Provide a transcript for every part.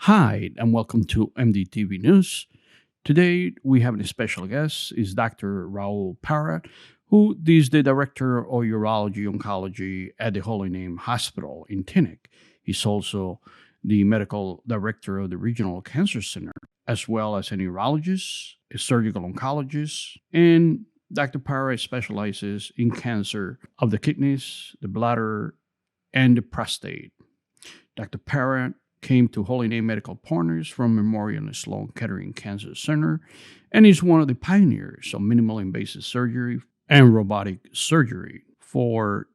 Hi, and welcome to MDTV News. Today, we have a special guest, is Dr. Raul Parra, who is the Director of Urology Oncology at the Holy Name Hospital in Teaneck. He's also the Medical Director of the Regional Cancer Center, as well as a neurologist, a surgical oncologist, and Dr. Parra specializes in cancer of the kidneys, the bladder, and the prostate. Dr. Parra came to Holy Name Medical Partners from Memorial Sloan Kettering Cancer Center and is one of the pioneers of minimal invasive surgery and robotic surgery for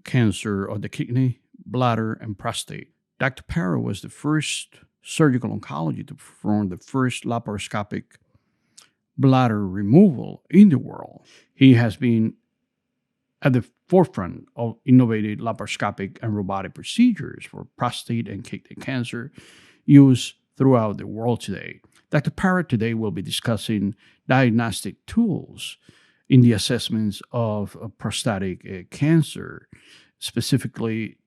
cancer of the kidney, bladder, and prostate. Dr. Parra was the first surgical oncologist to perform the first laparoscopic bladder removal in the world. He has been at the forefront of innovative laparoscopic and robotic procedures for prostate and kidney cancer used throughout the world today. Dr. Parra today will be discussing diagnostic tools in the assessments of prostatic cancer, specifically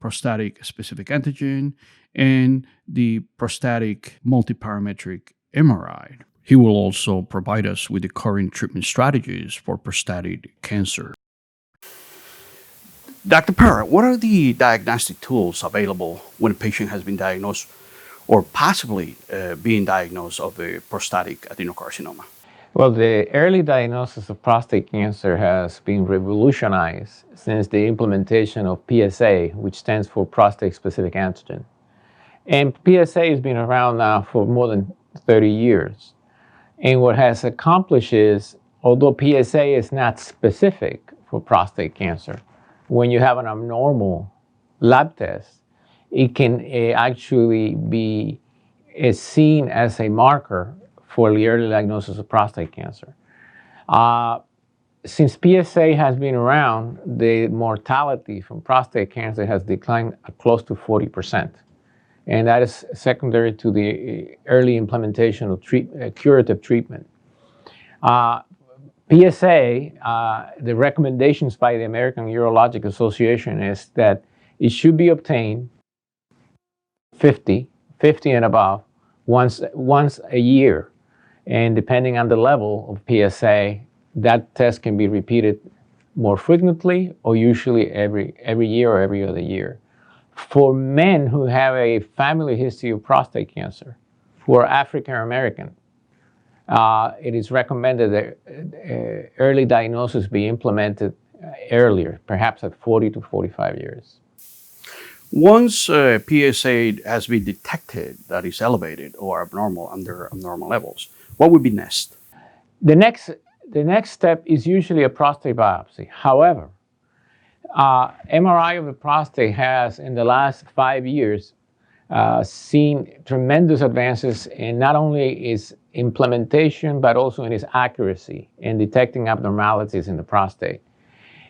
prostatic-specific antigen and the prostatic multiparametric MRI. He will also provide us with the current treatment strategies for prostatic cancer. Dr. Parra, what are the diagnostic tools available when a patient has been diagnosed or possibly being diagnosed of a prostatic adenocarcinoma? Well, the early diagnosis of prostate cancer has been revolutionized since the implementation of PSA, which stands for prostate-specific antigen. And PSA has been around now for more than 30 years. And what has accomplished is, although PSA is not specific for prostate cancer, when you have an abnormal lab test, it can actually be seen as a marker for the early diagnosis of prostate cancer. Since PSA has been around, the mortality from prostate cancer has declined close to 40%. And that is secondary to the early implementation of curative treatment. PSA, the recommendations by the American Urologic Association is that it should be obtained 50 and above, once a year. And depending on the level of PSA, that test can be repeated more frequently or usually every year or every other year. For men who have a family history of prostate cancer, who are African American, it is recommended that early diagnosis be implemented earlier, perhaps at 40 to 45 years. Once PSA has been detected that is elevated or abnormal under abnormal levels, what would be next? The next step is usually a prostate biopsy. However, MRI of the prostate has, in the last 5 years, seen tremendous advances in not only its implementation, but also in its accuracy in detecting abnormalities in the prostate.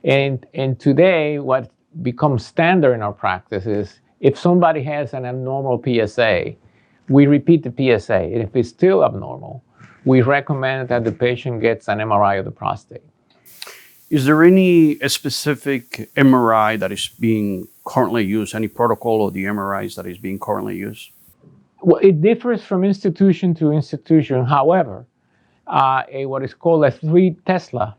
And today, what becomes standard in our practice is if somebody has an abnormal PSA, we repeat the PSA. And if it's still abnormal, we recommend that the patient gets an MRI of the prostate. Is there any specific MRI that is being currently used, any protocol of the MRIs that is being currently used? Well, it differs from institution to institution. However, what is called a 3 Tesla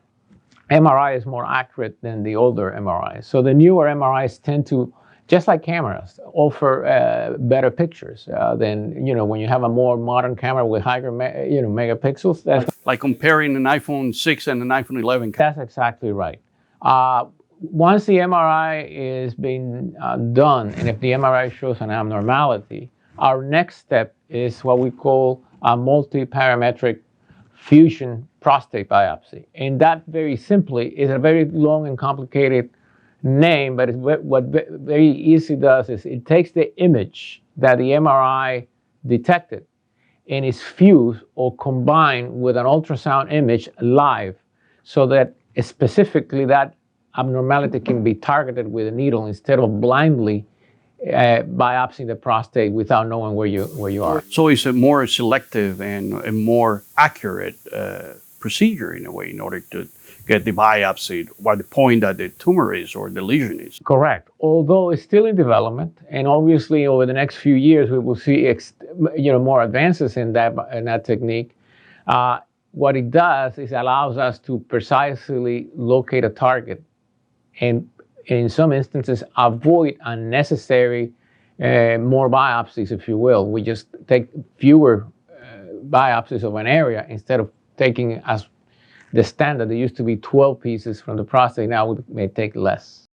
MRI is more accurate than the older MRIs. So the newer MRIs tend to, just like cameras, offer better pictures than when you have a more modern camera with higher megapixels. Like comparing an iPhone 6 and an iPhone 11. That's exactly right. Once the MRI is being done, and if the MRI shows an abnormality, our next step is what we call a multiparametric fusion prostate biopsy. And that, very simply, is a very long and complicated name, but what very easy does is it takes the image that the MRI detected and is fused or combined with an ultrasound image live, so that specifically that abnormality can be targeted with a needle instead of blindly biopsying the prostate without knowing where you are. So it's a more selective and a more accurate procedure in a way in order to get the biopsy, what the point that the tumor is or the lesion is. Correct. Although it's still in development, and obviously over the next few years we will see more advances in that technique. What it does is allows us to precisely locate a target, and in some instances avoid unnecessary more biopsies, if you will. We just take fewer biopsies of an area instead of taking as the standard. There used to be 12 pieces from the prostate. Now we may take less.